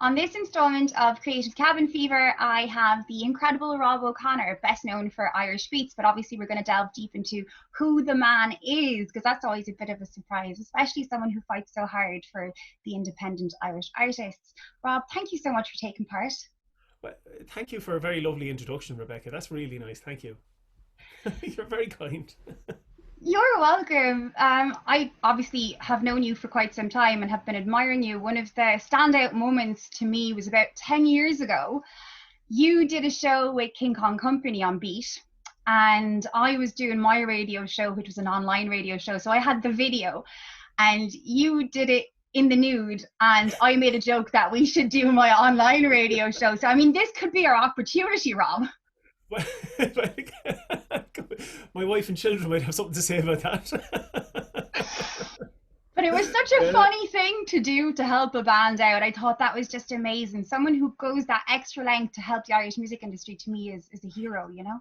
On this installment of Creative Cabin Fever, I have the incredible Rob O'Connor, best known for Irish Beats, but obviously we're going to delve deep into who the man is, because that's always a bit of a surprise, especially someone who fights so hard for the independent Irish artists. Rob, thank you so much for taking part. Well, thank you for a very lovely introduction, Rebecca. That's really nice. Thank you. You're very kind. You're welcome. I obviously have known you for quite some time and have been admiring you. One of the standout moments to me was about 10 years ago. You did a show with King Kong Company on Beat, and I was doing my radio show, which was an online radio show. So I had the video, and you did it in the nude, and I made a joke that we should do my online radio show. So, I mean, this could be our opportunity, Rob. My wife and children might have something to say about that. But it was such a Well, funny thing to do to help a band out. I thought that was just amazing. Someone who goes that extra length to help the Irish music industry, to me, is a hero, you know?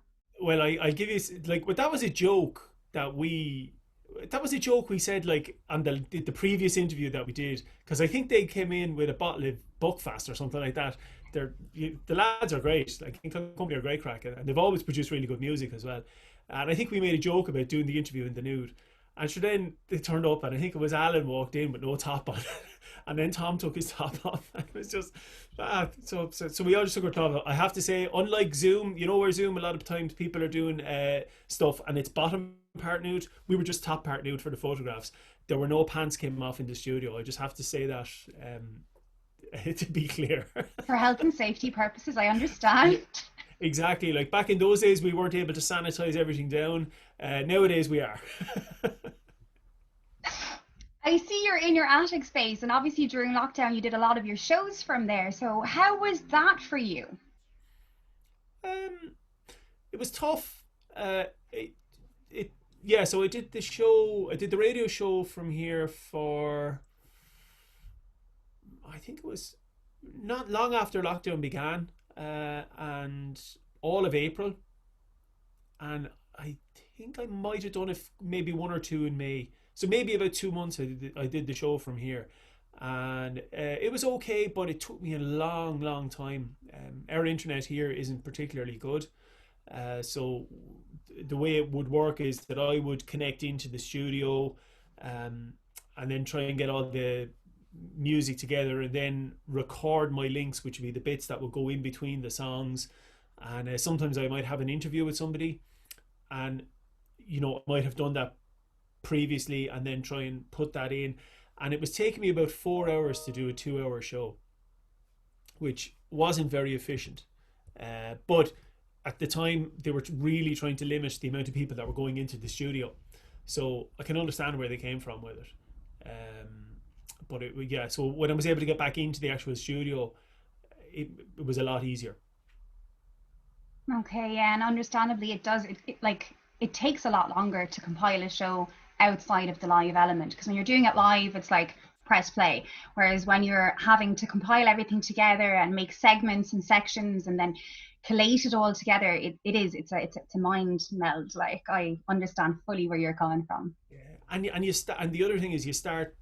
I give you like, but that was a joke that was a joke we said like on the previous interview that we did, because I think they came in with a bottle of Buckfast or something like that. The lads are great. Like, King Kong Company are great crack, and they've always produced really good music as well. And I think we made a joke about doing the interview in the nude. And sure, then they turned up, and I think it was Alan walked in with no top on, and then Tom took his top off, and it was just so we all just took our top off. I have to say, unlike Zoom, you know where Zoom a lot of times people are doing stuff and it's bottom part nude, we were just top part nude for the photographs. There were no pants came off in the studio. I just have to say that to be clear. For health and safety purposes, I understand. Exactly. Like back in those days, we weren't able to sanitize everything down. Nowadays, we are. I see you're in your attic space, and obviously during lockdown, you did a lot of your shows from there. So, how was that for you? um, it was tough. It yeah. So I did the show. I did the radio show from here for, I think it was not long after lockdown began, and all of April, and I think I might have done maybe one or two in May. So maybe about 2 months I did the show from here, and it was okay, but it took me a long, long time. Our internet here isn't particularly good, so the way it would work is that I would connect into the studio, um, and then try and get all the music together, and then record my links, which would be the bits that would go in between the songs. And sometimes I might have an interview with somebody, and I might have done that previously and then try and put that in. And it was taking me about 4 hours to do a 2 hour show, which wasn't very efficient. But at the time, they were really trying to limit the amount of people that were going into the studio. So I can understand where they came from with it. But yeah, so when I was able to get back into the actual studio, it was a lot easier. Okay, yeah, and understandably, it does. It takes a lot longer to compile a show outside of the live element, because when you're doing it live, it's like press play. Whereas when you're having to compile everything together and make segments and sections and then collate it all together, it's a mind meld. Like, I understand fully where you're coming from. Yeah, and the other thing is you start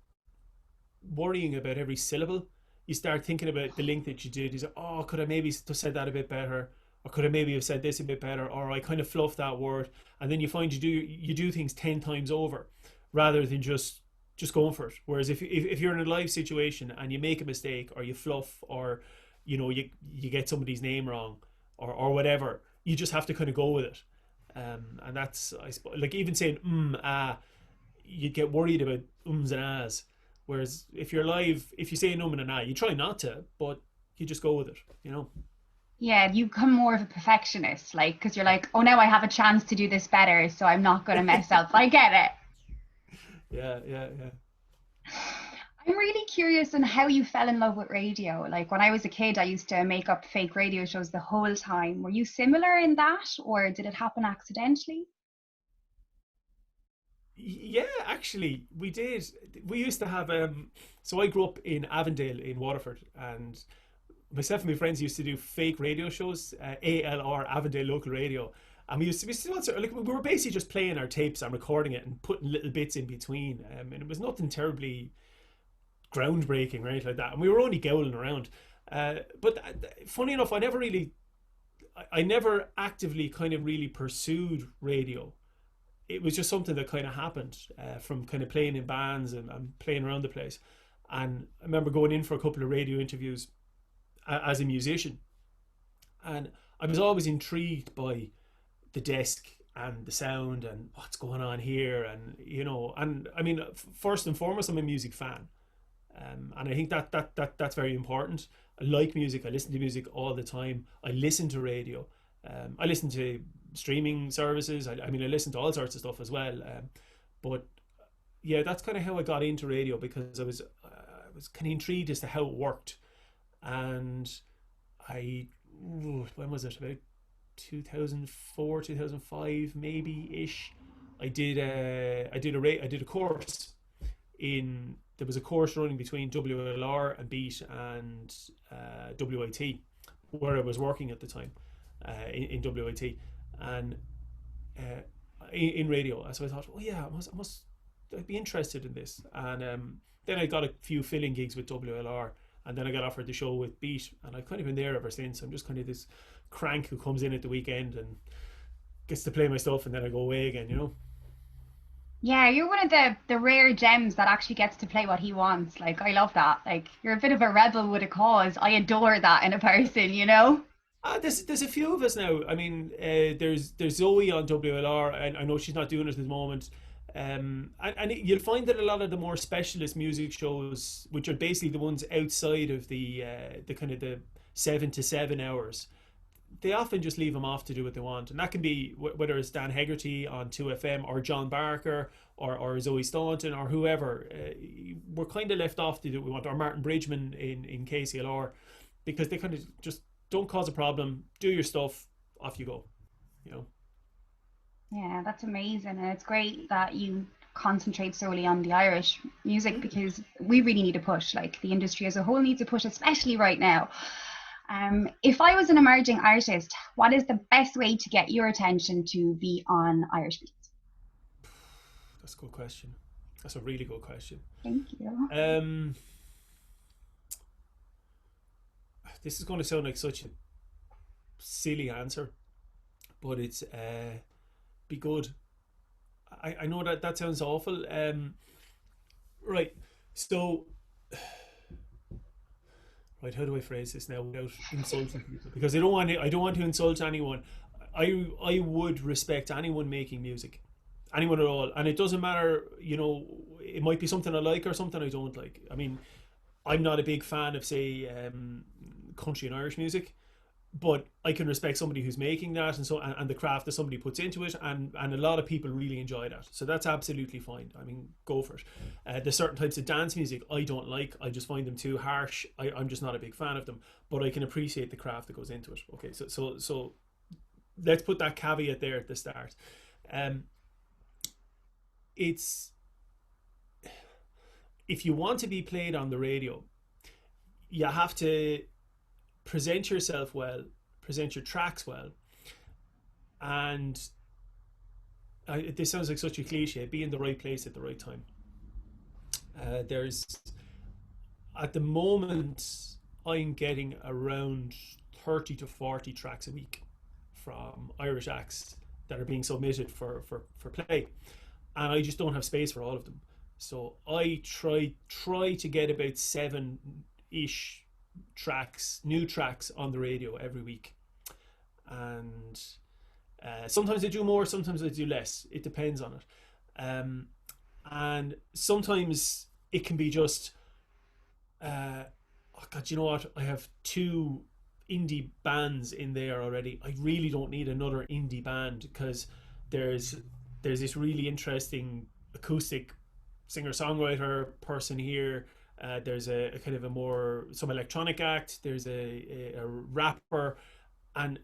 worrying about every syllable. You start thinking about the link that you did. You say, "Oh, could I maybe have said that a bit better, or could I maybe have said this a bit better, or I kind of fluffed that word." And then you find you do things 10 times over, rather than just going for it. Whereas if you're in a live situation and you make a mistake, or you fluff, or you get somebody's name wrong, or whatever, you just have to kind of go with it. And that's, I suppose, like, even saying you'd get worried about ums and ahs. Whereas if you're live, if you say an and an ah, you try not to, but you just go with it. Yeah, you become more of a perfectionist, like, because you're like, oh, now I have a chance to do this better, so I'm not going to mess up. I get it. Yeah, yeah, yeah. I'm really curious on how you fell in love with radio. Like, when I was a kid, I used to make up fake radio shows the whole time. Were you similar in that, or did it happen accidentally? Yeah, actually, we did. We used to have. So I grew up in Avondale in Waterford, and myself and my friends used to do fake radio shows, ALR, Avondale Local Radio. And we still like, we were basically just playing our tapes and recording it and putting little bits in between. And it was nothing terribly groundbreaking or anything like that. And we were only gowling around. But funny enough, I never actively kind of really pursued radio. It was just something that kind of happened from kind of playing in bands and playing around the place. And I remember going in for a couple of radio interviews as a musician, and I was always intrigued by the desk and the sound and what's going on here, and and I mean, first and foremost, I'm a music fan, and I think that's very important. I like music. I listen to music all the time. I listen to radio. I listen to streaming services. I mean, I listen to all sorts of stuff as well. But yeah, that's kind of how I got into radio, because I was kind of intrigued as to how it worked. And I when was it, about 2004, 2005 maybe ish. I did a course in there was a course running between WLR and Beat and WIT, where I was working at the time, in WIT, and in radio. So I thought, oh yeah, I must I'd be interested in this. And then I got a few filling gigs with WLR, and then I got offered the show with Beat, and I've kind of been there ever since. I'm just kind of this crank who comes in at the weekend and gets to play my stuff, and then I go away again, you know. Yeah, you're one of the rare gems that actually gets to play what he wants. Like, I love that. Like, you're a bit of a rebel with a cause. I adore that in a person, you know? There's a few of us now. I mean, there's Zoe on WLR, and I know she's not doing it at the moment. And you'll find that a lot of the more specialist music shows, which are basically the ones outside of the kind of the 7 to 7 hours, they often just leave them off to do what they want, and that can be whether it's Dan Hegarty on 2FM, or John Barker, or Zoe Staunton, or whoever. We're kind of left off to do what we want, or Martin Bridgman in KCLR, because they kind of just don't cause a problem. Do your stuff, off you go. You know. Yeah, that's amazing. And it's great that you concentrate solely on the Irish music, because we really need a push. Like, the industry as a whole needs a push, especially right now. If I was an emerging artist, what is the best way to get your attention to be on Irish beats? That's a good question. That's a really good question. Thank you. This is going to sound like such a silly answer, but it's be good. I know that sounds awful. Right. So, right, how do I phrase this now without insulting people? Because I don't want to insult anyone. I would respect anyone making music, anyone at all, and it doesn't matter. It might be something I like or something I don't like. I mean, I'm not a big fan of, say, country and Irish music, but I can respect somebody who's making that, and the craft that somebody puts into it, and a lot of people really enjoy that. So that's absolutely fine. I mean, go for it. There's certain types of dance music I don't like. I just find them too harsh. I'm just not a big fan of them. But I can appreciate the craft that goes into it. Okay, so let's put that caveat there at the start. It's If you want to be played on the radio, you have to present yourself well, present your tracks well, and this sounds like such a cliche, be in the right place at the right time. There's At the moment, I'm getting around 30 to 40 tracks a week from Irish acts that are being submitted for play, and I just don't have space for all of them. So I try to get about 7-ish tracks, new tracks on the radio every week, and sometimes I do more, sometimes I do less. It depends on it, and sometimes it can be just, oh God, you know what? I have 2 indie bands in there already. I really don't need another indie band, because there's this really interesting acoustic singer-songwriter person here. There's a kind of some electronic act. There's a rapper, and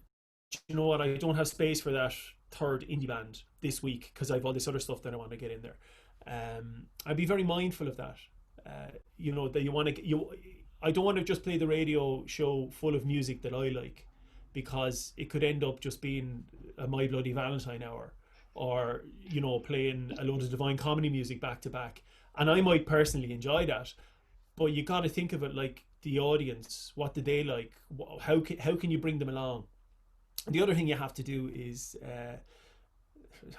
you know what? I don't have space for that third indie band this week, because I have all this other stuff that I want to get in there. I'd be very mindful of that. That I don't want to just play the radio show full of music that I like, because it could end up just being a My Bloody Valentine hour, or playing a load of Divine Comedy music back to back. And I might personally enjoy that, but you got to think of it like the audience. What do they like? How can you bring them along? And the other thing you have to do is,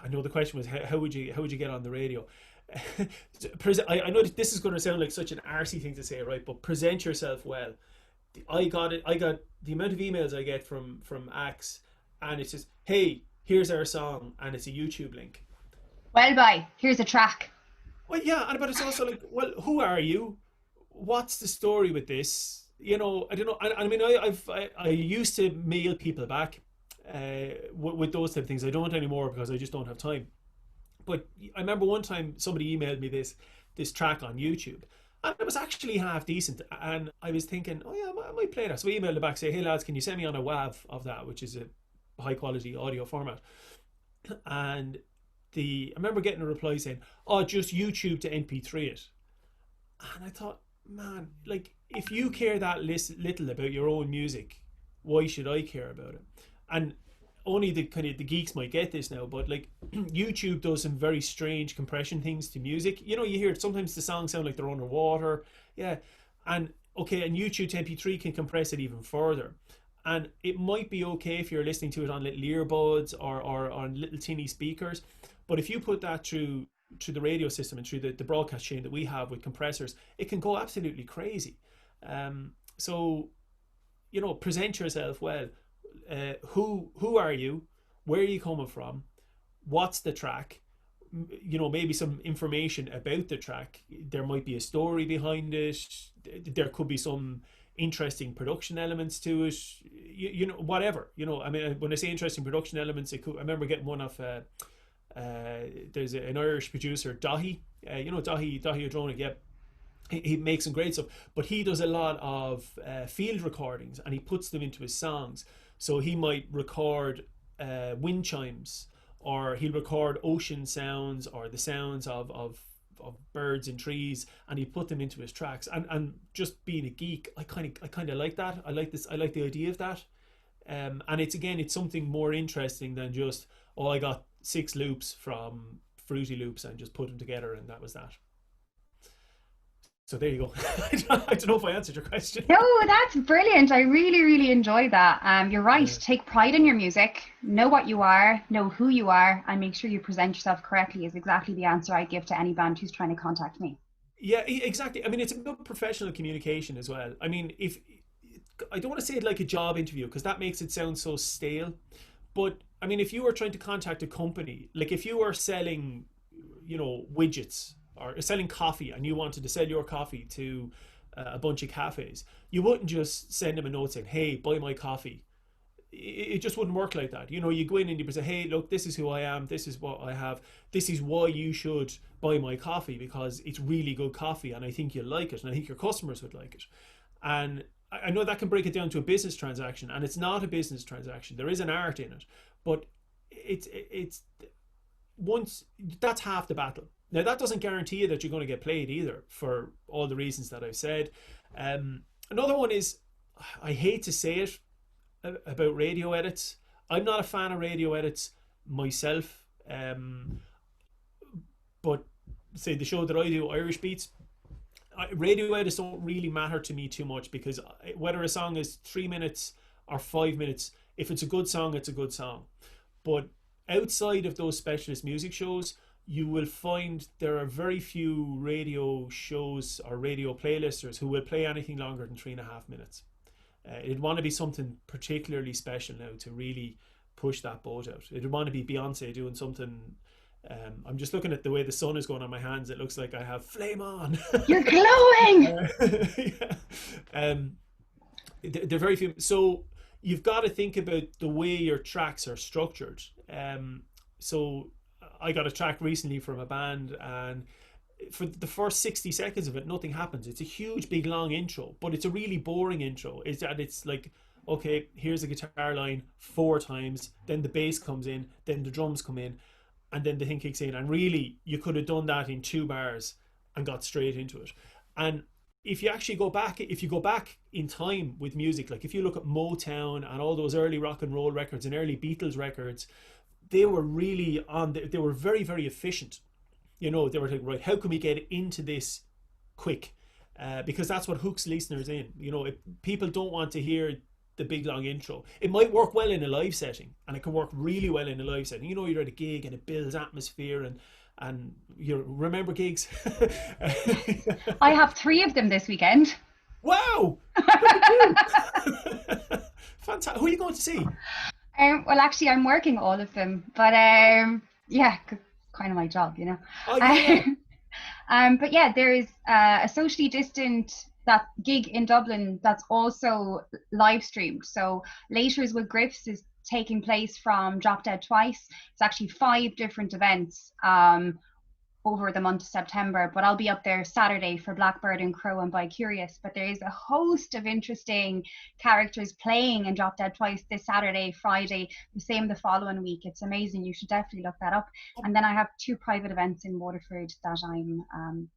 I know the question was how would you get on the radio? I know this is going to sound like such an arsey thing to say, right? But present yourself well. I got it. I got the amount of emails I get from acts, and it says, "Hey, here's our song," and it's a YouTube link. Well, bye. Here's a track. Well, yeah, but it's also like, well, who are you? What's the story with this? I don't know. I mean, I used to mail people back with those type of things. I don't anymore because I just don't have time. But I remember one time somebody emailed me this track on YouTube, and it was actually half decent. And I was thinking, oh yeah, I might play that. So I emailed it back, say, hey lads, can you send me on a WAV of that, which is a high quality audio format? And I remember getting a reply saying, oh, just YouTube to MP3 it. And I thought, man, like, if you care that little about your own music, why should I care about it? And only the geeks might get this now, but like YouTube does some very strange compression things to music. You hear sometimes the songs sound like they're underwater. Yeah. And okay, and YouTube to MP3 can compress it even further. And it might be okay if you're listening to it on little earbuds or on little tinny speakers. But if you put that through the radio system and through the broadcast chain that we have with compressors, it can go absolutely crazy. So, present yourself well. Who are you? Where are you coming from? What's the track? Maybe some information about the track. There might be a story behind it. There could be some interesting production elements to it. Whatever. I mean, when I say interesting production elements, I remember getting one off. There's an Irish producer, Dahi. Dahi O'Dronig. Yeah, he makes some great stuff, but he does a lot of field recordings and he puts them into his songs. So he might record wind chimes, or he'll record ocean sounds or the sounds of birds and trees, and he put them into his tracks. And just being a geek, I kind of like that. I like this. I like the idea of that. And it's something more interesting than just, oh, I got 6 loops from Fruity Loops and just put them together and that was that. So there you go. I don't know if I answered your question. No, that's brilliant. I really, really enjoyed that. You're right. Yeah. Take pride in your music. Know what you are. Know who you are, and make sure you present yourself correctly. Is exactly the answer I give to any band who's trying to contact me. Yeah, exactly. I mean, it's about professional communication as well. I mean, if I don't want to say it like a job interview because that makes it sound so stale, but I mean, if you were trying to contact a company, like if you were selling, widgets, or selling coffee and you wanted to sell your coffee to a bunch of cafes, you wouldn't just send them a note saying, hey, buy my coffee. It just wouldn't work like that. You go in and you say, hey, look, this is who I am, this is what I have, this is why you should buy my coffee, because it's really good coffee and I think you'll like it and I think your customers would like it. And I know that can break it down to a business transaction, and it's not a business transaction. There is an art in it, but it's once that's half the battle. Now, that doesn't guarantee you that you're going to get played either, for all the reasons that I've said. Another one is, I hate to say it about radio edits. I'm not a fan of radio edits myself. But say the show that I do, Irish Beats, radio edits don't really matter to me too much, because whether a song is 3 minutes or 5 minutes, if it's a good song, it's a good song. But outside of those specialist music shows, you will find there are very few radio shows or radio playlisters who will play anything longer than 3.5 minutes. It'd want to be something particularly special now to really push that boat out. It'd want to be Beyonce doing something. I'm just looking at the way the sun is going on my hands. It looks like I have flame on. You're glowing! Yeah. They're very few. So you've got to think about the way your tracks are structured. So I got a track recently from a band, and for the first 60 seconds of it, nothing happens. It's a huge, big, long intro, but it's a really boring intro. It's like, okay, here's a guitar line 4 times, then the bass comes in, then the drums come in, and then the thing kicks in. And really, you could have done that in 2 bars and got straight into it. And if you actually go back in time with music, like if you look at Motown and all those early rock and roll records and early Beatles records, they were really they were very, very efficient. They were like, right, how can we get into this quick? because that's what hooks listeners in. You know, if people don't want to hear the big long intro, it might work well in a live setting, and it can work really well in a live setting. You know, you're at a gig and it builds atmosphere, and you remember gigs. I have three of them this weekend. Wow, look at you! Fantastic. Who are you going to see? Well, actually, I'm working all of them, but yeah, kind of my job, you know. Oh yeah. But yeah, there is a socially distant that gig in Dublin that's also live streamed. So Laters with Griffs is taking place from Drop Dead Twice. It's actually five different events over the month of September, but I'll be up there Saturday for Blackbird and Crow and Bicurious. But there is a host of interesting characters playing in Drop Dead Twice this Saturday, Friday, the same the following week. It's amazing. You should definitely look that up. And then I have two private events in Waterford that I'm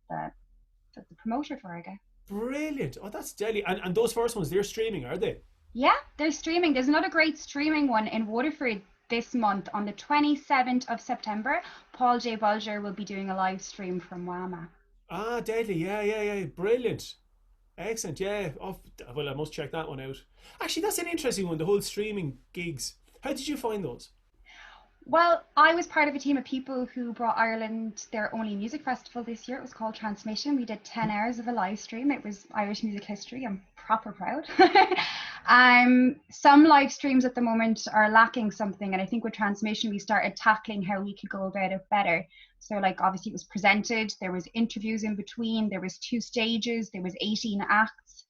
the promoter for, I guess. Brilliant. Oh, that's deadly. And those first ones, they're streaming, are they? Yeah, they're streaming. There's another great streaming one in Waterford this month on the 27th of September. Paul J. Bulger will be doing a live stream from Wama. Ah, deadly. Yeah, yeah, yeah. Brilliant. Excellent. Yeah. Oh, well, I must check that one out. Actually, that's an interesting one, the whole streaming gigs. How did you find those? Well, I was part of a team of people who brought Ireland their only music festival this year. It was called Transmission. We did 10 hours of a live stream. It was Irish music history. I'm proper proud. Some live streams at the moment are lacking something. And I think with Transmission, we started tackling how we could go about it better. So like, obviously it was presented, there was interviews in between, there was two stages, there was 18 acts.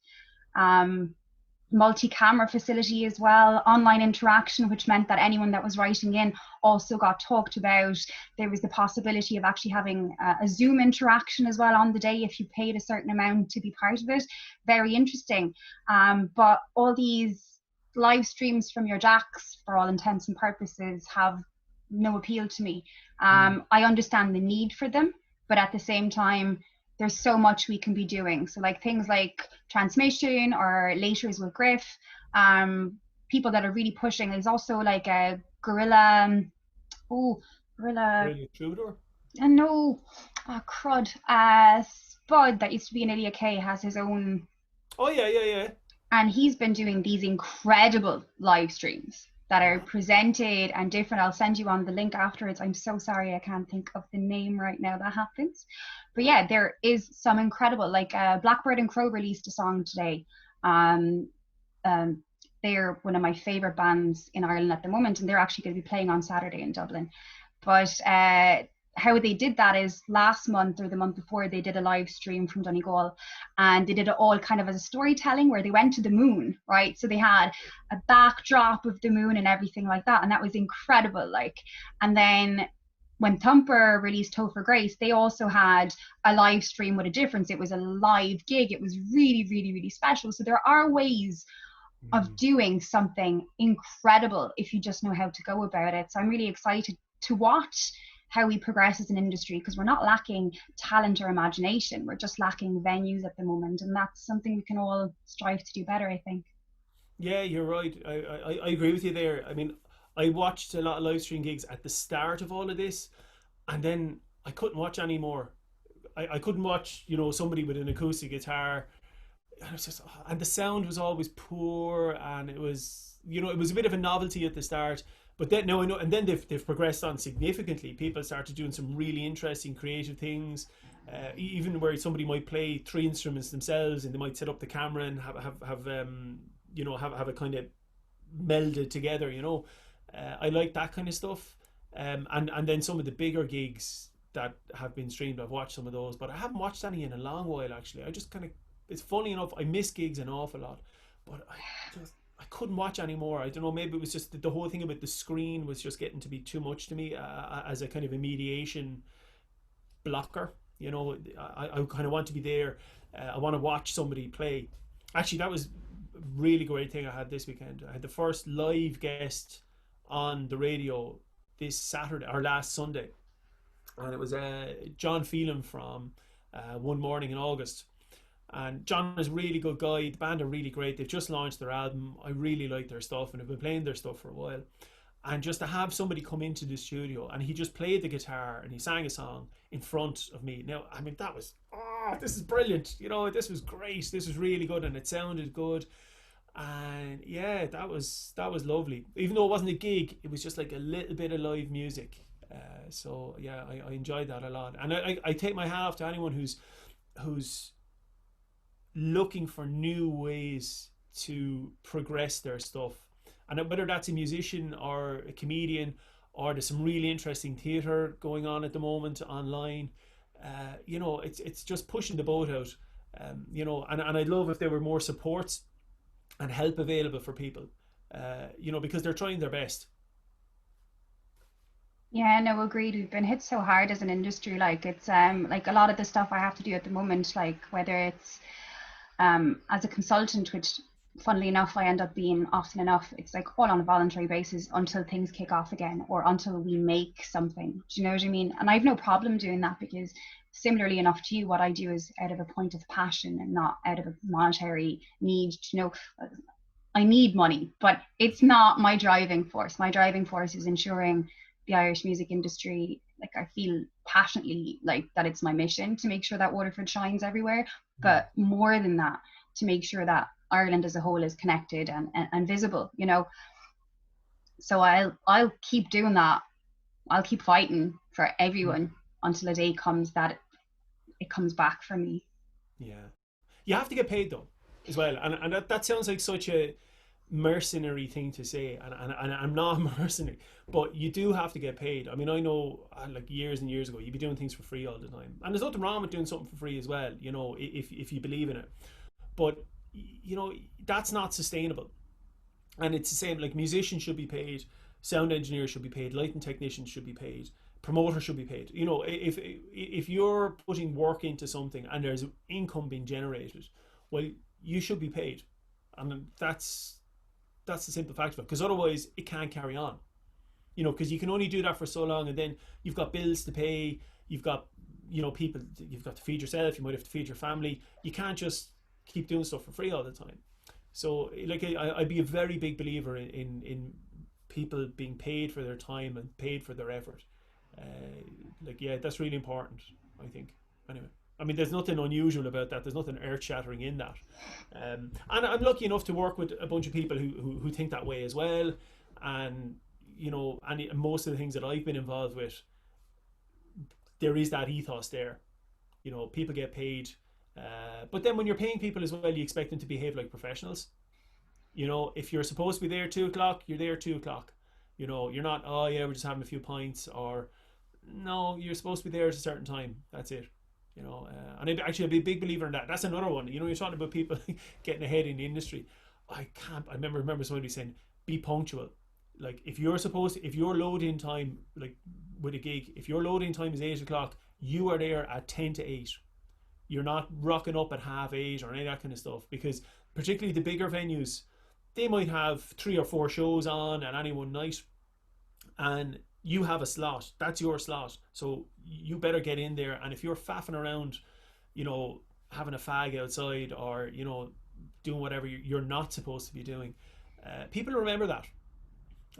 Multi-camera facility as well, online interaction, which meant that anyone that was writing in also got talked about. There was the possibility of actually having a Zoom interaction as well on the day if you paid a certain amount to be part of it. Very interesting. But all these live streams from your jacks, for all intents and purposes, have no appeal to me. Mm. I understand the need for them, but at the same time, there's so much we can be doing. So like things like Transmission or Laters with Griff, people that are really pushing. There's also like a gorilla, Really, Troubadour? no, crud, Spud that used to be in Ilia K has his own, Oh, yeah, yeah, yeah. and he's been doing these incredible live streams that are presented and different. I'll send you on the link afterwards. I'm so sorry I can't think of the name right now that happens. But yeah, there is some incredible, like Blackbird and Crow released a song today. Um, they're one of my favorite bands in Ireland at the moment, and they're actually going to be playing on Saturday in Dublin. But how they did that is last month or the month before, they did a live stream from Donegal, and they did it all kind of as a storytelling where they went to the moon, right? So they had a backdrop of the moon and everything like that, and that was incredible. Like, and then when Thumper released Topher Grace, they also had a live stream with a difference. It was a live gig. It was really, really, really special. So there are ways of doing something incredible if you just know how to go about it. So I'm really excited to watch how we progress as an industry, because we're not lacking talent or imagination. We're just lacking venues at the moment, and that's something we can all strive to do better, I think. Yeah, you're right. I agree with you there. I mean, I watched a lot of live stream gigs at the start of all of this, and then I couldn't watch anymore. I couldn't watch, somebody with an acoustic guitar. And it was just, and the sound was always poor, and it was, it was a bit of a novelty at the start. But then, no, I know, and then they've progressed on significantly. People started doing some really interesting, creative things. Even where somebody might play three instruments themselves, and they might set up the camera and have a kind of melded together. I like that kind of stuff. And then some of the bigger gigs that have been streamed, I've watched some of those, but I haven't watched any in a long while actually. I just kind of, it's funny enough, I miss gigs an awful lot, but I couldn't watch anymore. I don't know, maybe it was just the whole thing about the screen was just getting to be too much to me as a kind of a mediation blocker. I kind of want to be there. I want to watch somebody play. Actually, that was a really great thing I had this weekend. I had the first live guest on the radio this Saturday or last Sunday, and it was John Phelan from One Morning in August. And John is a really good guy. The band are really great. They've just launched their album. I really like their stuff, and I've been playing their stuff for a while. And just to have somebody come into the studio and he just played the guitar and he sang a song in front of me. Now, I mean, that was, oh, this is brilliant. You know, this was great. This was really good and it sounded good. And yeah, that was lovely. Even though it wasn't a gig, it was just like a little bit of live music. So yeah, I enjoyed that a lot. And I take my hat off to anyone who's looking for new ways to progress their stuff, and whether that's a musician or a comedian, or there's some really interesting theatre going on at the moment online. It's just pushing the boat out. And I'd love if there were more supports and help available for people. Because they're trying their best. Yeah, no, agreed. We've been hit so hard as an industry. Like it's like a lot of the stuff I have to do at the moment, like whether it's as a consultant, which funnily enough I end up being often enough, it's like all on a voluntary basis until things kick off again or until we make something. Do you know what I mean? And I've no problem doing that because similarly enough to you, what I do is out of a point of passion and not out of a monetary need. You know, I need money, but it's not my driving force. My driving force is ensuring the Irish music industry, like I feel passionately like that it's my mission to make sure that Waterford shines everywhere. But more than that, to make sure that Ireland as a whole is connected and visible, you know. So I'll keep doing that. I'll keep fighting for everyone until a day comes that it comes back for me. Yeah, you have to get paid though, as well, and that sounds like such a mercenary thing to say, and I'm not a mercenary, but you do have to get paid. I mean, I know like years and years ago, you'd be doing things for free all the time, and there's nothing wrong with doing something for free as well. You know, if you believe in it, but that's not sustainable. And it's the same. Like musicians should be paid, sound engineers should be paid, lighting technicians should be paid, promoters should be paid. You know, if you're putting work into something and there's income being generated, well, you should be paid, and that's the simple fact of it. Because otherwise, it can't carry on. You know, because you can only do that for so long, and then you've got bills to pay. You've got people. You've got to feed yourself. You might have to feed your family. You can't just keep doing stuff for free all the time. So, like, I'd be a very big believer in people being paid for their time and paid for their effort. Yeah, that's really important, I think. Anyway, I mean, there's nothing unusual about that. There's nothing earth-shattering in that. And I'm lucky enough to work with a bunch of people who think that way as well. And, and most of the things that I've been involved with, there is that ethos there. People get paid. But then when you're paying people as well, you expect them to behave like professionals. If you're supposed to be there 2 o'clock, you're there 2 o'clock. You're not, oh yeah, we're just having a few pints, or no, you're supposed to be there at a certain time. That's it. And I'd be a big believer in that. That's another one. You're talking about people getting ahead in the industry. I remember somebody saying, be punctual. Like if your load in time, like with a gig, if your load in time is 8 o'clock, you are there at 10 to 8. You're not rocking up at half 8 or any of that kind of stuff, because particularly the bigger venues, they might have 3 or 4 shows on at any one night, and you have a slot. That's your slot, so you better get in there. And if you're faffing around, having a fag outside, or doing whatever you're not supposed to be doing, people remember that.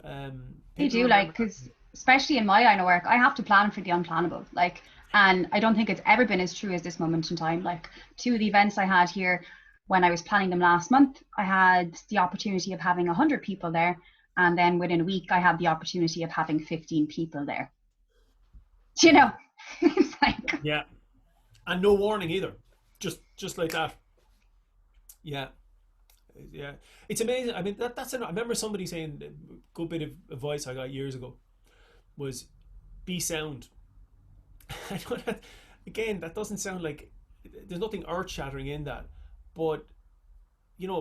They People do, like, remember that. because especially in my line of work, I have to plan for the unplannable. Like, and I don't think it's ever been as true as this moment in time. Like, 2 of the events I had here, when I was planning them last month, I had the opportunity of having 100 people there. And then within a week, I had the opportunity of having 15 people there. It's like, Yeah, and no warning either. Just like that. Yeah. Yeah, it's amazing. I mean, I remember somebody saying a good bit of advice I got years ago was be sound. I know that, again, that doesn't sound like there's nothing earth shattering in that, but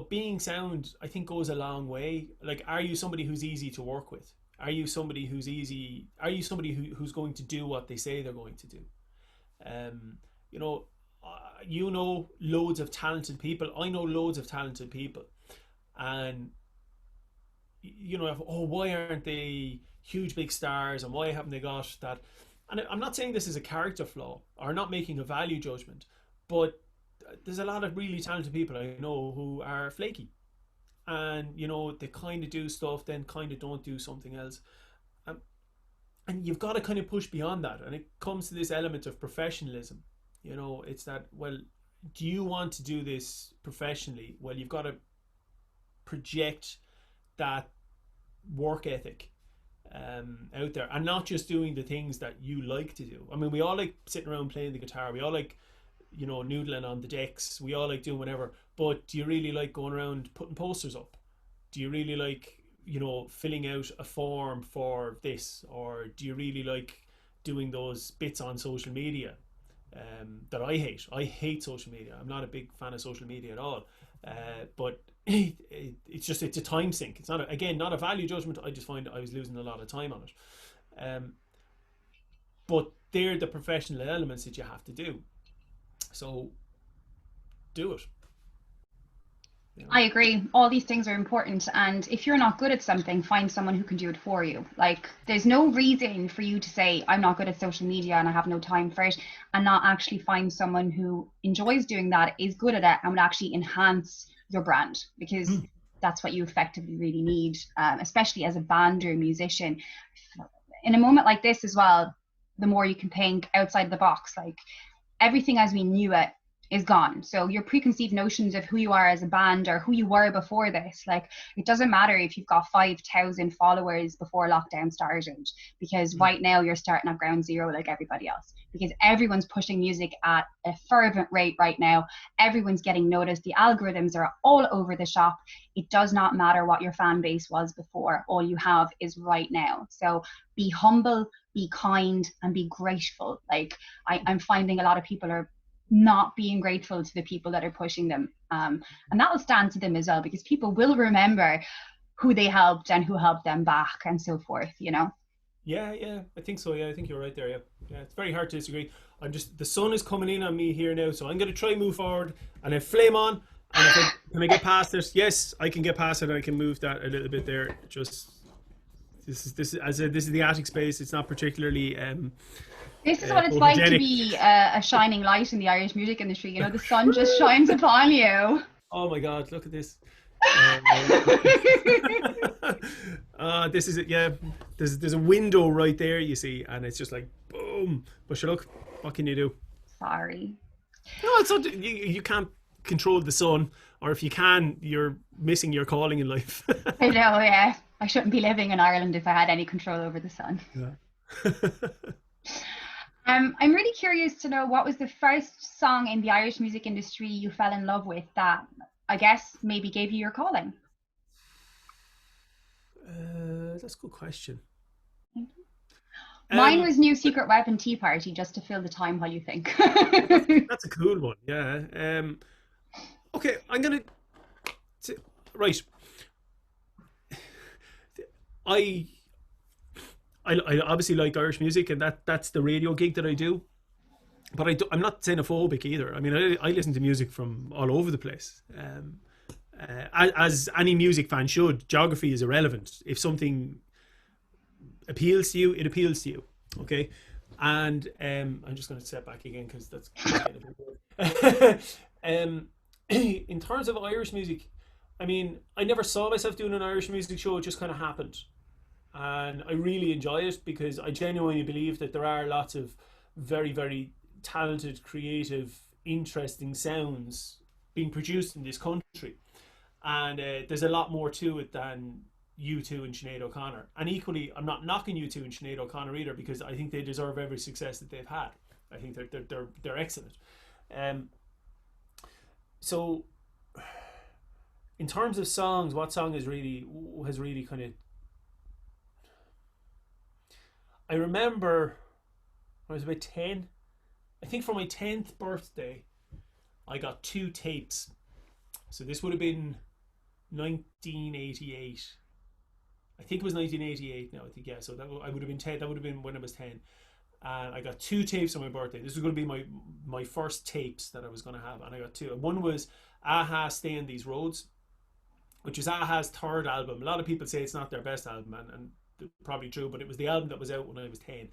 being sound, I think, goes a long way. Like, are you somebody who's easy to work with? Are you somebody who's easy? Are you somebody who's going to do what they say they're going to do? Um, you know, loads of talented people. I know loads of talented people, and why aren't they huge big stars, and why haven't they got that? And I'm not saying this is a character flaw or not making a value judgment, but there's a lot of really talented people I know who are flaky, and you know they kind of do stuff, then kind of don't do something else. Um, and you've got to kind of push beyond that, and it comes to this element of professionalism. You know, it's that, well, do you want to do this professionally? Well, you've got to project that work ethic out there, and not just doing the things that you like to do. I mean, we all like sitting around playing the guitar, we all like, you know, noodling on the decks, we all like doing whatever, but do you really like going around putting posters up? Do you really like, you know, filling out a form for this? Or do you really like doing those bits on social media that I hate social media. I'm not a big fan of social media at all. But it's a time sink. It's not again, not a value judgment. I just find I was losing a lot of time on it. But they're the professional elements that you have to do. So do it. You know? I agree. All these things are important. And if you're not good at something, find someone who can do it for you. Like, there's no reason for you to say, I'm not good at social media and I have no time for it, and not actually find someone who enjoys doing that, is good at it, and would actually enhance your brand, because that's what you effectively really need, especially as a band or a musician. In a moment like this as well, the more you can think outside of the box, like everything as we knew it is gone. So your preconceived notions of who you are as a band or who you were before this, like, it doesn't matter if you've got 5,000 followers before lockdown started, because right now you're starting at ground zero like everybody else, because everyone's pushing music at a fervent rate right now. Everyone's getting noticed. The algorithms are all over the shop. It does not matter what your fan base was before. All you have is right now. So be humble, be kind, and be grateful. Like, I'm finding a lot of people are not being grateful to the people that are pushing them, and that will stand to them as well, because people will remember who they helped and who helped them back, and so forth, you know. Yeah, I think so. Yeah, I think you're right there. Yeah, it's very hard to disagree. The sun is coming in on me here now, so I'm going to try move forward, and I flame on, and can I get past it? Yes, I can get past it. And I can move that a little bit there. Just this is the attic space. It's not particularly This is what it's like to photogenic. be a shining light in the Irish music industry. You know, the sun just shines upon you. Oh my God, look at this. This is it. Yeah, there's a window right there, you see, and it's just like boom. But sure, look, what can you do? Sorry. No, it's not. You can't control the sun, or if you can, you're missing your calling in life. I know, yeah. I shouldn't be living in Ireland if I had any control over the sun. Yeah. I'm really curious to know, what was the first song in the Irish music industry you fell in love with that, I guess, maybe gave you your calling? That's a good question. Mine was New Secret Weapon Tea Party, just to fill the time while you think. That's a cool one. Yeah. Okay, I'm gonna. Right. I obviously like Irish music, and that's the radio gig that I do. But I'm not xenophobic either. I mean, I listen to music from all over the place. As any music fan should. Geography is irrelevant. If something appeals to you, it appeals to you. Okay, and I'm just going to step back again because that's getting a bit in terms of Irish music, I mean, I never saw myself doing an Irish music show. It just kind of happened, and I really enjoy it because I genuinely believe that there are lots of very, very talented, creative, interesting sounds being produced in this country, and there's a lot more to it than U2 and Sinead O'Connor. And equally, I'm not knocking U2 and Sinead O'Connor either, because I think they deserve every success that they've had. I think they're excellent. So, in terms of songs, what song has really kind of. I remember when I was about 10. I think for my 10th birthday, I got 2 tapes. So this would have been 1988. I think it was 1988 now, I think, yeah. So I would have been 10. That would have been when I was 10. And I got 2 tapes on my birthday. This was going to be my first tapes that I was going to have. And I got 2. And one was Aha, Stay on These Roads, which is Aha's 3rd album. A lot of people say it's not their best album, and probably true, but it was the album that was out when I was 10.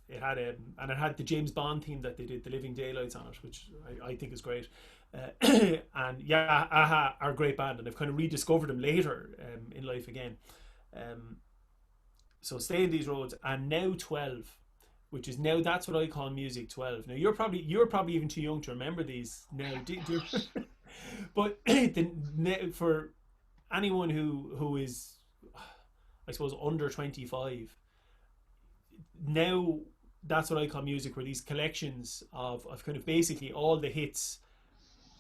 It had the James Bond theme that they did, the Living Daylights, on it, which I think is great. And yeah, Aha are a great band, and I've kind of rediscovered them later in life again. Um, so stay in these roads, and now 12, which is now, that's what I call music 12. Now you're probably even too young to remember these now. But for anyone who is, I suppose, under 25 now, that's what I call music, where these collections of kind of basically all the hits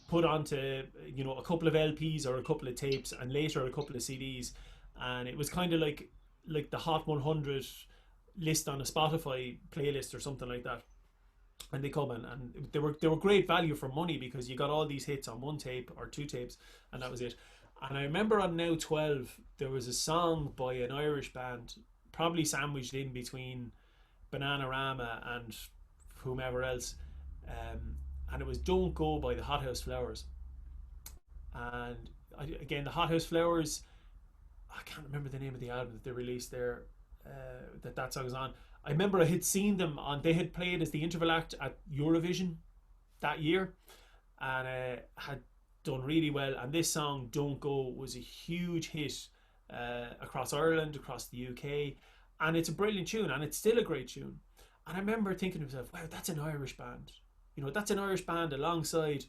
put onto, a couple of LPs or a couple of tapes, and later a couple of CDs. And it was kind of like the Hot 100 list on a Spotify playlist or something like that. And they come in, and they were great value for money, because you got all these hits on one tape or two tapes, and that was it. And I remember on Now 12 there was a song by an Irish band, probably sandwiched in between Bananarama and whomever else, and it was "Don't Go" by the Hothouse Flowers. And again, the Hothouse Flowers, I can't remember the name of the album that they released there, that song was on. I remember I had seen them on, they had played as the interval act at Eurovision that year, and had done really well. And this song "Don't Go" was a huge hit across Ireland, across the UK, and it's a brilliant tune, and it's still a great tune. And I remember thinking to myself, wow, that's an Irish band. That's an Irish band alongside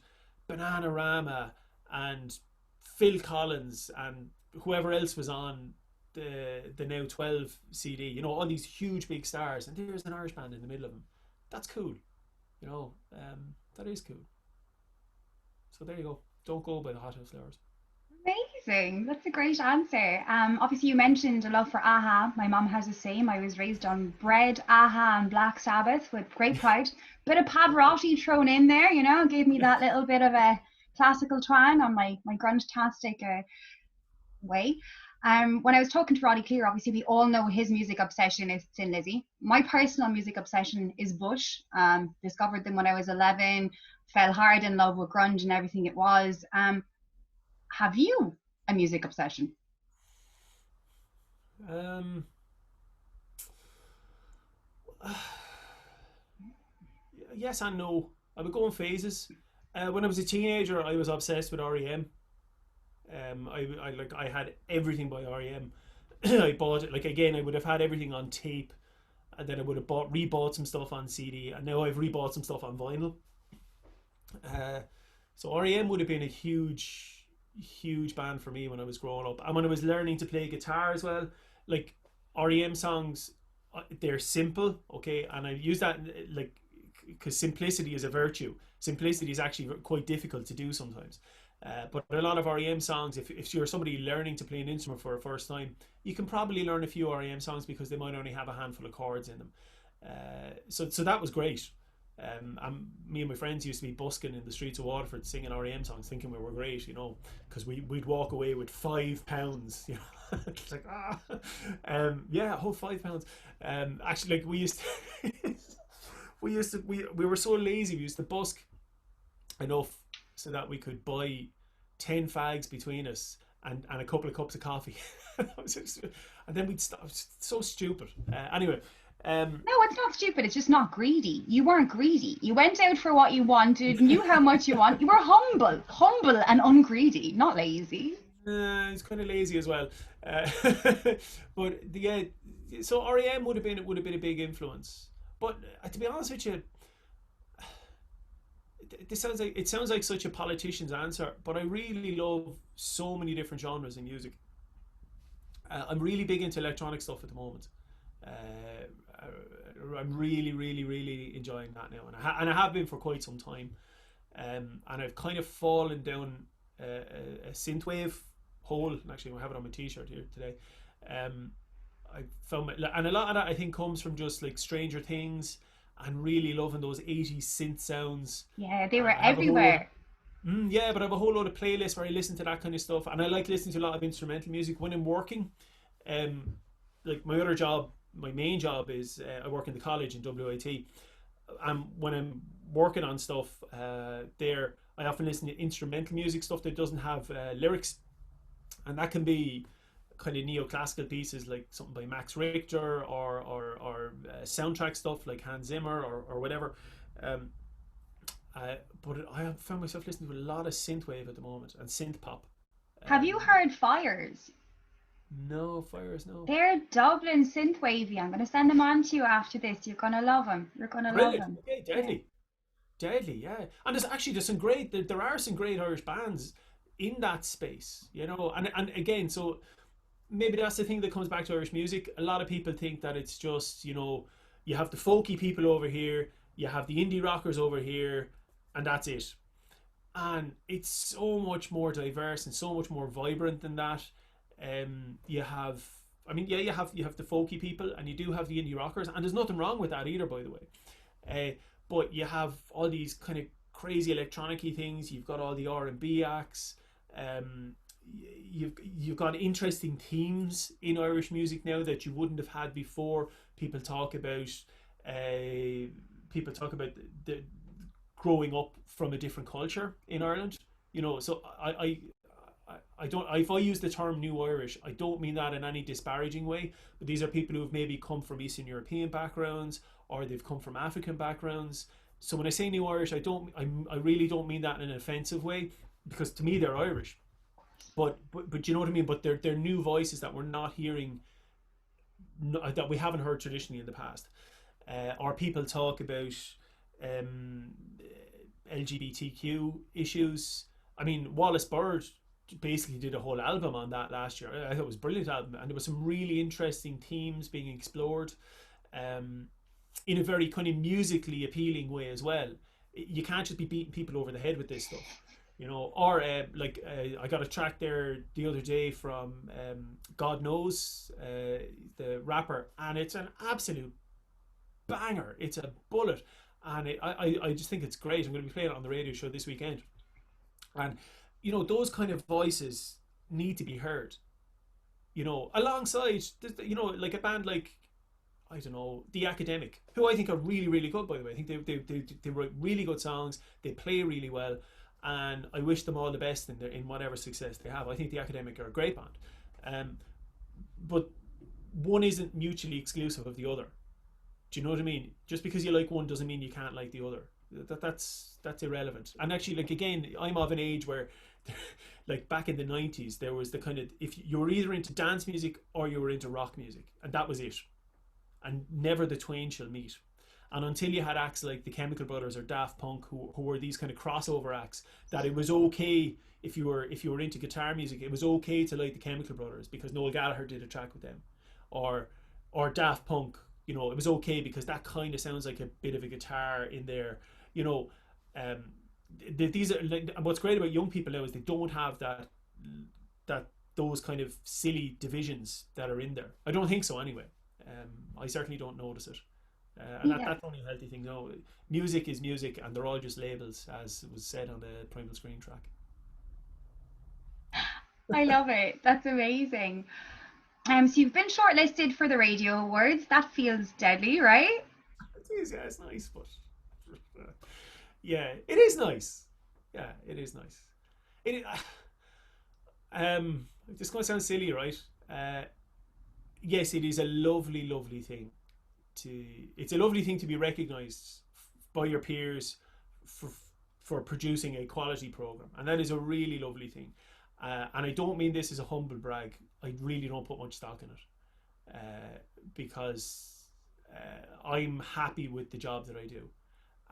Bananarama and Phil Collins and whoever else was on the Now 12 CD. All these huge big stars, and there's an Irish band in the middle of them. That's cool. That is cool. So there you go. Don't Go by the Hot House Flowers. Amazing. That's a great answer. Obviously, you mentioned a love for Aha. My mom has the same. I was raised on Bread, Aha, and Black Sabbath with great pride. Bit of Pavarotti thrown in there, gave me that little bit of a classical twang on my grunge-tastic way. When I was talking to Roddy Clear, obviously we all know his music obsession is Thin Lizzy. My personal music obsession is Bush. Discovered them when I was 11, fell hard in love with grunge and everything it was. Have you a music obsession? Um, yes and no. I would go in phases. When I was a teenager, I was obsessed with REM. I had everything by REM. I bought it, like, again, I would have had everything on tape, and then I would have rebought some stuff on CD, and now I've rebought some stuff on vinyl. So REM would have been a huge band for me when I was growing up, and when I was learning to play guitar as well. Like, REM songs, they're simple, okay, and I use that, like, because simplicity is a virtue. Simplicity is actually quite difficult to do sometimes. But a lot of REM songs, if you're somebody learning to play an instrument for the first time, you can probably learn a few REM songs, because they might only have a handful of chords in them. So that was great. Me and my friends used to be busking in the streets of Waterford singing REM songs, thinking we were great, because we'd walk away with £5. It's like, yeah, oh, £5. Actually, like, we were so lazy, we used to busk enough so that we could buy 10 fags between us, and a couple of cups of coffee. And then we'd stop. So stupid. Anyway. No, it's not stupid. It's just not greedy. You weren't greedy. You went out for what you wanted, knew how much you want. You were humble and ungreedy, not lazy. It's kind of lazy as well. But yeah, so REM would have been a big influence. But to be honest with you, it sounds like such a politician's answer, but I really love so many different genres in music. I'm really big into electronic stuff at the moment. I'm really enjoying that now, and I have been for quite some time. And I've kind of fallen down a synthwave hole. Actually, I have it on my t-shirt here today. I found and a lot of that, I think, comes from just like Stranger Things, and really loving those 80s synth sounds. Yeah, they were everywhere. Yeah, but I have a whole load of playlists where I listen to that kind of stuff, and I like listening to a lot of instrumental music when I'm working. Like, my main job is, I work in the college in WIT, and when I'm working on stuff there, I often listen to instrumental music stuff that doesn't have lyrics, and that can be kind of neoclassical pieces like something by Max Richter, or soundtrack stuff like Hans Zimmer, or whatever. But I have found myself listening to a lot of synthwave at the moment and synth pop. Have you Um, heard Fires? no fires, no. They're Dublin synthwavy. I'm going to send them on to you after this. You're going to love them. You're going to love Brilliant. them. Okay, Yeah. deadly. Deadly, yeah. And there's some great there are some great Irish bands in that space, you know. And again, so maybe that's the thing that comes back to Irish music. A lot of people think that it's just, you know, you have the folky people over here, you have the indie rockers over here, and that's it. And it's so much more diverse and so much more vibrant than that. You have, I mean, yeah, you have the folky people, and you do have the indie rockers, and there's nothing wrong with that either, by the way. But you have all these kind of crazy electronic-y things. You've got all the R&B acts. Um, you've got interesting themes in Irish music now that you wouldn't have had before. People talk about people talk about the growing up from a different culture in Ireland. You know, so I don't. If I use the term New Irish, I don't mean that in any disparaging way. But these are people who have maybe come from Eastern European backgrounds, or they've come from African backgrounds. So when I say New Irish, I really don't mean that in an offensive way, because to me they're Irish. But you know what I mean. But they're new voices that we're not hearing, that we haven't heard traditionally in the past. Or people talk about um, LGBTQ issues. I mean, Wallace Bird basically did a whole album on that last year. I thought it was a brilliant album, and there was some really interesting themes being explored, um, in a very kind of musically appealing way as well. You can't just be beating people over the head with this stuff, you know. Or I got a track there the other day from God Knows, the rapper, and it's an absolute banger. It's a bullet, and I just think it's great. I'm going to be playing it on the radio show this weekend, and you know those kind of voices need to be heard. You know, alongside you know, like a band like, I don't know, The Academic, who I think are really, really good, by the way. I think they write really good songs, they play really well, and I wish them all the best in whatever success they have. I think The Academic are a great band. Um, but one isn't mutually exclusive of the other. Do you know what I mean? Just because you like one doesn't mean you can't like the other. That's irrelevant. And actually, like, again, I'm of an age where like back in the 90s there was the kind of, if you were either into dance music or you were into rock music, and that was it, and never the twain shall meet. And until you had acts like the Chemical Brothers or Daft Punk, who were these kind of crossover acts, that it was okay, if you were into guitar music, it was okay to like the Chemical Brothers because Noel Gallagher did a track with them, or Daft Punk. You know, it was okay because that kind of sounds like a bit of a guitar in there. You know, um, these are like, what's great about young people now is they don't have that those kind of silly divisions that are in there. I don't think so anyway. I certainly don't notice it. And Yeah. that's only a healthy thing. No, music is music, and they're all just labels, as was said on the Primal Screen track. I love it. That's amazing. So you've been shortlisted for the Radio Awards. That feels deadly, right? It is, yeah, it's nice, but yeah, it is nice. Yeah, it is nice. It, this is going to sound silly, right? Uh, yes, it is a lovely, lovely thing to. It's a lovely thing to be recognised by your peers for producing a quality program, and that is a really lovely thing. And I don't mean this as a humble brag. I really don't put much stock in it, because I'm happy with the job that I do.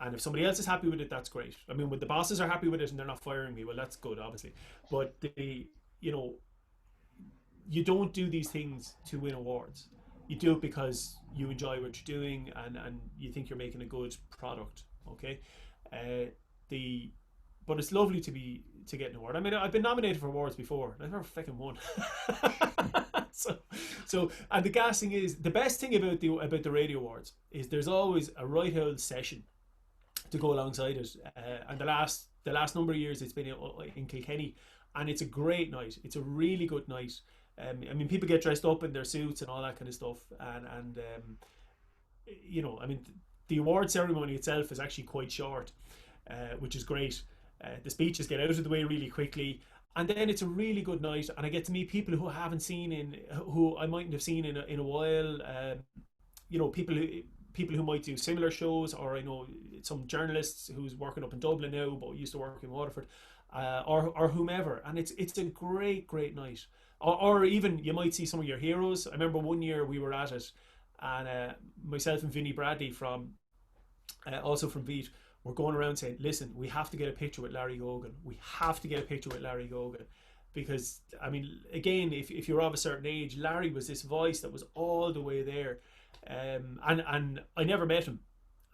And if somebody else is happy with it, that's great. I mean, when the bosses are happy with it and they're not firing me, well, that's good, obviously. But you know, you don't do these things to win awards. You do it because you enjoy what you're doing, and you think you're making a good product. Okay, the but it's lovely to get an award. I mean, I've been nominated for awards before. I've never fucking won. so, and the gas thing is, the best thing about the radio awards is there's always a right old session to go alongside it. And the last number of years it's been in Kilkenny, and it's a great night. It's a really good night. I mean, people get dressed up in their suits and all that kind of stuff, and you know, I mean, the award ceremony itself is actually quite short, which is great. The speeches get out of the way really quickly, and then it's a really good night, and I get to meet people who I haven't seen who I mightn't have seen in a while. You know, people who might do similar shows, or I know some journalists who's working up in Dublin now but used to work in Waterford, or whomever, and it's a great night. Or even you might see some of your heroes. I remember one year we were at it, and myself and Vinnie Bradley from also from Beat, were going around saying, listen, we have to get a picture with Larry Gogan. We have to get a picture with Larry Gogan. Because, I mean, again, if you're of a certain age, Larry was this voice that was all the way there. And I never met him.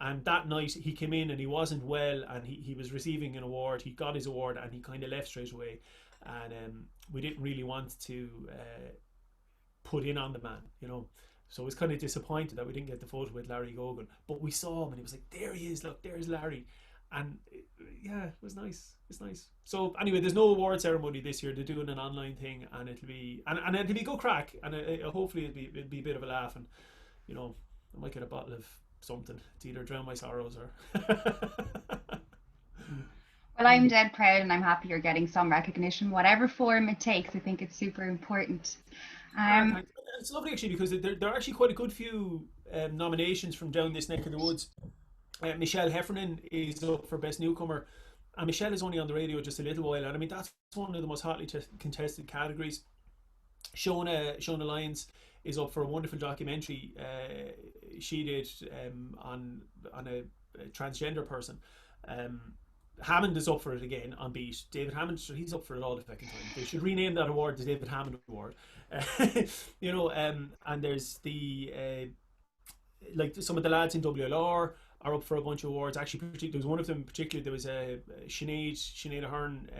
And that night he came in and he wasn't well, and he was receiving an award. He got his award and he kind of left straight away. And we didn't really want to put in on the man, you know. So I was kind of disappointed that we didn't get the photo with Larry Gogan. But we saw him and he was like, there he is, look, there's Larry. And yeah, it was nice. It's nice. So anyway, there's no award ceremony this year. They're doing an online thing, and it'll be it'll be good crack, and hopefully it'll be a bit of a laugh, and you know, I might get a bottle of something to either drown my sorrows or. Well, I'm dead proud, and I'm happy you're getting some recognition, whatever form it takes. I think it's super important. It's lovely actually, because there are actually quite a good few nominations from down this neck of the woods. Michelle Heffernan is up for Best Newcomer, and Michelle is only on the radio just a little while, and I mean that's one of the most hotly contested categories. Shona Lyons is up for a wonderful documentary she did on a transgender person. Hammond is up for it again on Beat. David Hammond, he's up for it all the fucking time. They should rename that award the David Hammond Award. You know, and there's the like some of the lads in WLR are up for a bunch of awards. Actually, there was one of them particularly. There was a Sinead Ahern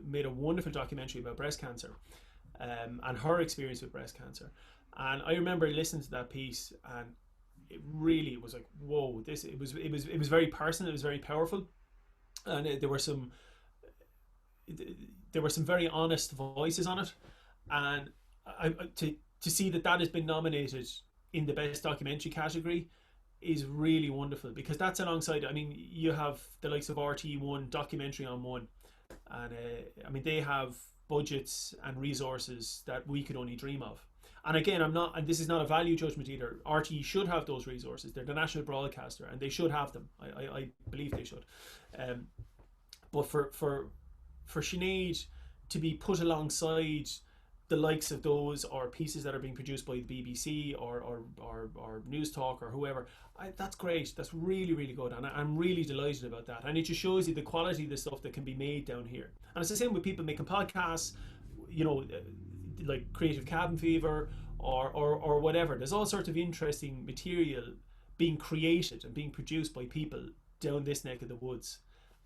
made a wonderful documentary about breast cancer, and her experience with breast cancer. And I remember listening to that piece, and it really was like, whoa! It was very personal. It was very powerful, and there were some very honest voices on it, and to see that has been nominated in the best documentary category is really wonderful, because that's alongside, I mean, you have the likes of RT1 documentary on one, and I mean they have budgets and resources that we could only dream of. And again, and this is not a value judgment either. RT should have those resources. They're the national broadcaster, and they should have them. I believe they should. But for Sinead to be put alongside the likes of those, or pieces that are being produced by the BBC or News Talk or whoever, that's great. That's really good, and I'm really delighted about that. And it just shows you the quality of the stuff that can be made down here. And it's the same with people making podcasts, you know, like Creative Cabin Fever or whatever. There's all sorts of interesting material being created and being produced by people down this neck of the woods.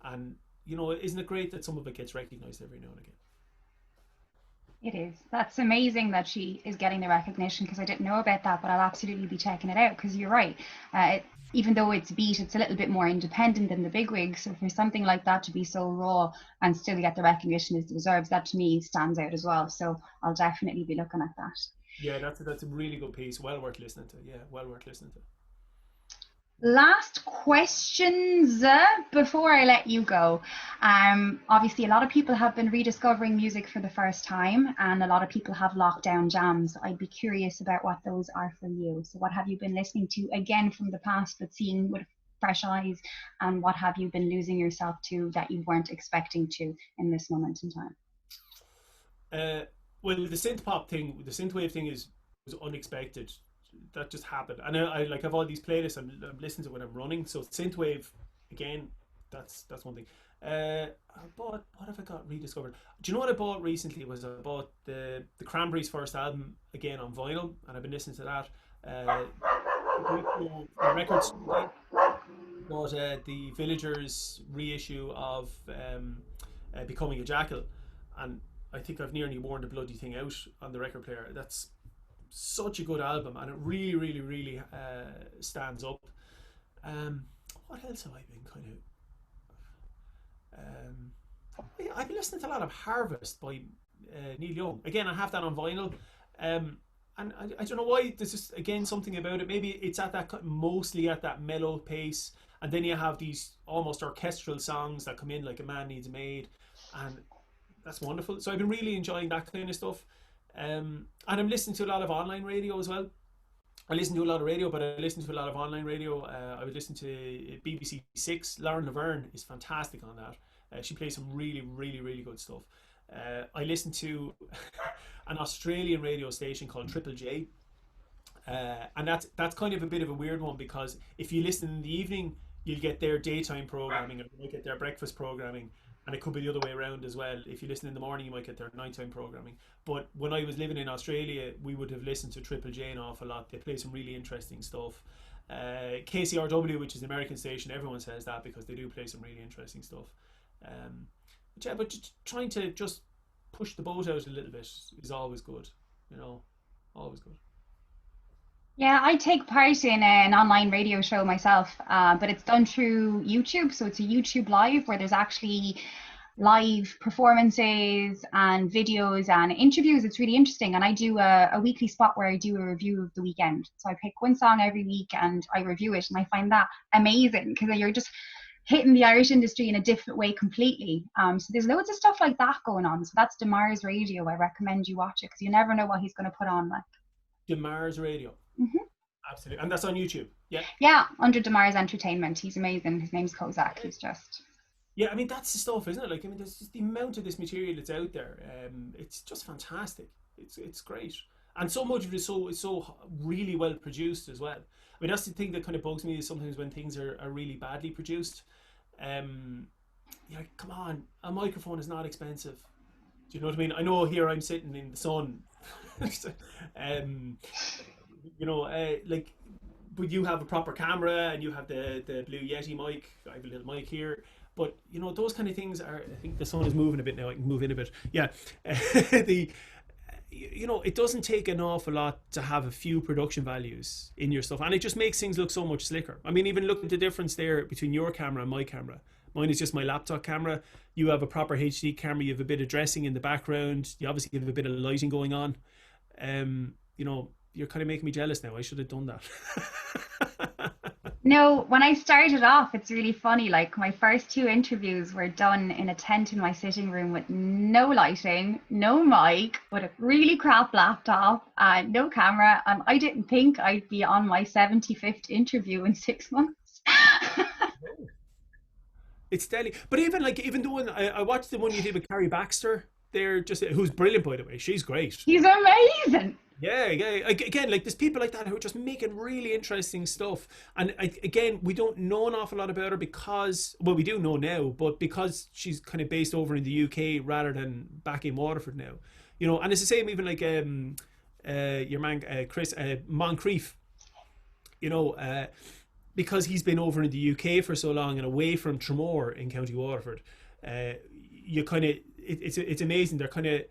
And you know, isn't it great that some of it gets recognised every now and again? It is. That's amazing that she is getting the recognition, because I didn't know about that, but I'll absolutely be checking it out, because you're right. Even though it's Beat, it's a little bit more independent than the bigwigs. So for something like that to be so raw and still get the recognition it deserves, that to me stands out as well. So I'll definitely be looking at that. Yeah, that's a really good piece. Well worth listening to. Yeah, well worth listening to. Last questions before I let you go. Obviously a lot of people have been rediscovering music for the first time, and a lot of people have lockdown jams. I'd be curious about what those are for you. So what have you been listening to again from the past but seeing with fresh eyes, and what have you been losing yourself to that you weren't expecting to in this moment in time? Well, the synthwave thing was unexpected. That just happened, and I like have all these playlists I'm listening to when I'm running. So synthwave, again, that's one thing. I bought, what have I got rediscovered? Do you know what I bought recently? I bought the Cranberries' first album again on vinyl, and I've been listening to that. The records, bought the Villagers reissue of Becoming a Jackal, and I think I've nearly worn the bloody thing out on the record player. That's such a good album, and it really stands up. What else have I been kind of I've been listening to a lot of Harvest by Neil Young. Again, I have that on vinyl, and I don't know why. There's just again something about it. Maybe it's mostly at that mellow pace, and then you have these almost orchestral songs that come in like A Man Needs a Maid, and that's wonderful. So I've been really enjoying that kind of stuff. And I'm listening to a lot of online radio as well. I listen to a lot of radio, but I listen to a lot of online radio. I would listen to BBC Six. Lauren Laverne is fantastic on that. She plays some really, really, really good stuff. I listen to an Australian radio station called Triple J, and that's kind of a bit of a weird one, because if you listen in the evening, you'll get their daytime programming, or you might get their breakfast programming, and it could be the other way around as well. If you listen in the morning, you might get their nighttime programming. But when I was living in Australia, we would have listened to Triple J an awful lot. They play some really interesting stuff. KCRW, which is an American station, everyone says that because they do play some really interesting stuff. But yeah, but just trying to just push the boat out a little bit is always good, you know, always good. Yeah, I take part in an online radio show myself, but it's done through YouTube. So it's a YouTube live where there's actually live performances and videos and interviews. It's really interesting. And I do a weekly spot where I do a review of the weekend. So I pick one song every week and I review it. And I find that amazing because you're just hitting the Irish industry in a different way completely. So there's loads of stuff like that going on. So that's Demars Radio. I recommend you watch it because you never know what he's going to put on. Like Demars Radio. hmm Absolutely. And that's on YouTube. Yeah. Yeah, under Demars Entertainment. He's amazing. His name's Kozak. He's just Yeah, I mean that's the stuff, isn't it? Like, I mean, there's just the amount of this material that's out there. It's just fantastic. It's great, and so much of it is so really well produced as well. I mean, that's the thing that kind of bugs me is sometimes when things are really badly produced. You're like, come on, a microphone is not expensive. Do you know what I mean? I know here I'm sitting in the sun, you know, like, but you have a proper camera and you have the Blue Yeti mic. I have a little mic here. But you know those kind of things are. I think the sun is moving a bit now. I can move in a bit. Yeah, the you know it doesn't take an awful lot to have a few production values in your stuff, and it just makes things look so much slicker. I mean, even look at the difference there between your camera and my camera. Mine is just my laptop camera. You have a proper HD camera. You have a bit of dressing in the background. You obviously have a bit of lighting going on. You know, you're kind of making me jealous now. I should have done that. No, when I started off, it's really funny. Like my first two interviews were done in a tent in my sitting room with no lighting, no mic, with a really crap laptop, and no camera. And I didn't think I'd be on my 75th interview in 6 months. It's deadly. But even the one I watched, the one you did with Carrie Baxter, they're just who's brilliant, by the way. She's great. He's amazing. Yeah, yeah. Again, like there's people like that who are just making really interesting stuff. And again, we don't know an awful lot about her because, well, we do know now, but because she's kind of based over in the UK rather than back in Waterford now, you know. And it's the same even like your man Chris Moncrief, you know, because he's been over in the UK for so long and away from Tramore in County Waterford. You kind of it's amazing. They're kind of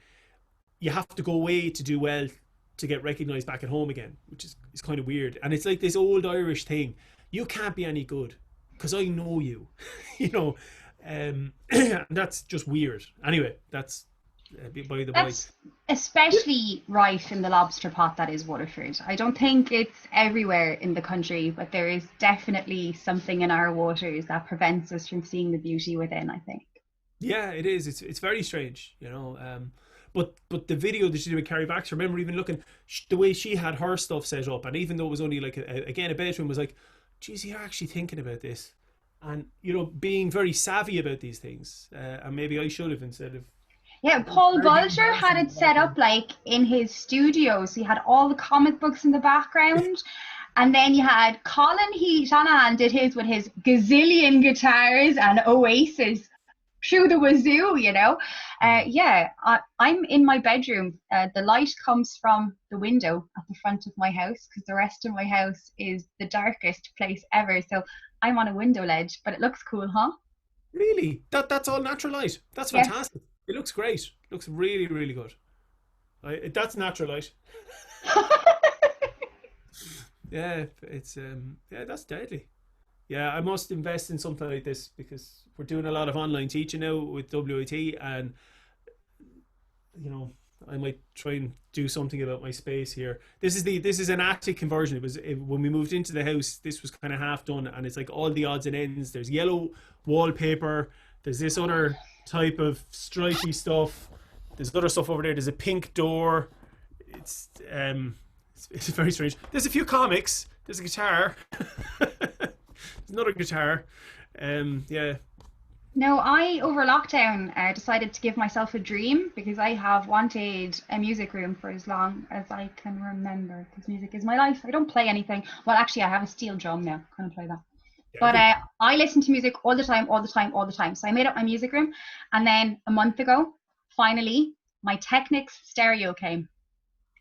you have to go away to do well to get recognized back at home again, which is kind of weird. And it's like this old Irish thing: you can't be any good because I know you, you know. That's just weird. Anyway, that's by the way. That's especially rife in the lobster pot that is Waterford. I don't think it's everywhere in the country, but there is definitely something in our waters that prevents us from seeing the beauty within, I think. Yeah, it is. It's very strange, you know. But the video that she did with Carrie Baxter, remember even looking the way she had her stuff set up, and even though it was only like again a bedroom, was like, geez, you're actually thinking about this, and you know, being very savvy about these things. And maybe I should have instead of. Yeah, Paul Bulger had it set up like in his studio, so he had all the comic books in the background. And then you had Colin Shanahan did his with his gazillion guitars and Oasis through the wazoo, you know. I'm in my bedroom. The light comes from the window at the front of my house because the rest of my house is the darkest place ever. So I'm on a window ledge, but it looks cool, huh? Really? That's all natural light. That's fantastic. Yes. It looks great. It looks really, really good. That's natural light. Yeah, it's yeah, that's deadly. Yeah, I must invest in something like this because we're doing a lot of online teaching now with WIT, and you know, I might try and do something about my space here. This is an attic conversion. When we moved into the house, this was kind of half done, and it's like all the odds and ends. There's yellow wallpaper. There's this other type of stripy stuff. There's other stuff over there. There's a pink door. It's It's very strange. There's a few comics. There's a guitar. There's another guitar. Yeah. No, I over lockdown decided to give myself a dream because I have wanted a music room for as long as I can remember. Because music is my life. I don't play anything. Well, actually, I have a steel drum now. Can't play that. Yeah, But I listen to music all the time, all the time, all the time. So I made up my music room, and then a month ago, finally, my Technics stereo came.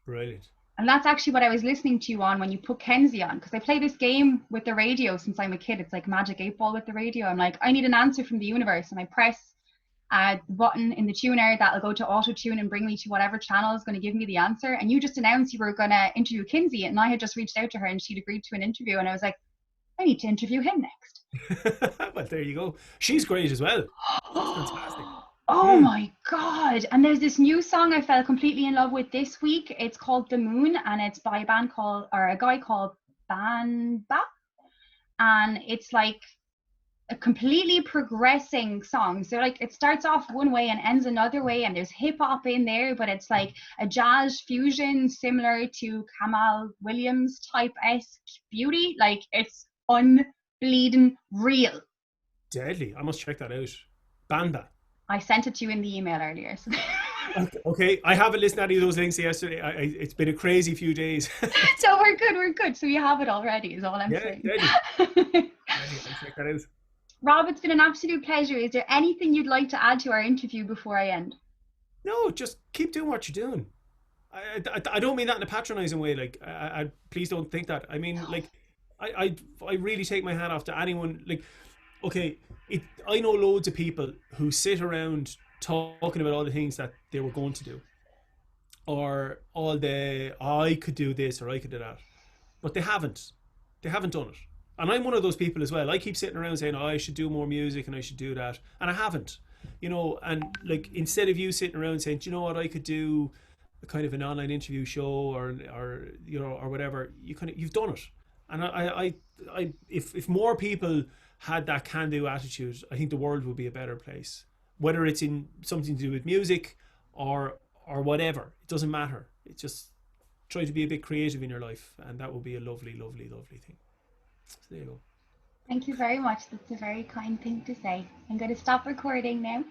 brilliant. And that's actually what I was listening to you on when you put Kenzie on, because I play this game with the radio since I'm a kid. It's like Magic 8 Ball with the radio. I'm like, I need an answer from the universe. And I press the button in the tuner that'll go to auto tune and bring me to whatever channel is going to give me the answer. And you just announced you were going to interview Kinsey. And I had just reached out to her and she'd agreed to an interview. And I was like, I need to interview him next. Well, there you go. She's great as well. That's fantastic. Oh my God. And there's this new song I fell completely in love with this week. It's called The Moon, and it's by a guy called Banba. And it's like a completely progressing song. So like it starts off one way and ends another way, and there's hip hop in there, but it's like a jazz fusion similar to Kamal Williams type-esque beauty. Like it's unbleeding real. Deadly. I must check that out. Banda. I sent it to you in the email earlier. So. Okay, I haven't listened to any of those links yesterday. It's been a crazy few days. So we're good. So you have it already, is all I'm saying. Deadly. I'll check that out. Rob, it's been an absolute pleasure. Is there anything you'd like to add to our interview before I end? No, just keep doing what you're doing. I don't mean that in a patronizing way. Like, please don't think that. I mean, like, I really take my hat off to anyone. Like, okay, I know loads of people who sit around talking about all the things that they were going to do, or all the I could do this or I could do that, but they haven't done it. And I'm one of those people as well. I keep sitting around saying, oh, I should do more music and I should do that, and I haven't, and like, instead of you sitting around saying, do you know what, I could do a kind of an online interview show or whatever, you've done it. And I if more people had that can-do attitude, I think the world would be a better place. Whether it's in something to do with music or whatever, it doesn't matter. It's just try to be a bit creative in your life, and that would be a lovely, lovely, lovely thing. So there you go. Thank you very much. That's a very kind thing to say. I'm going to stop recording now.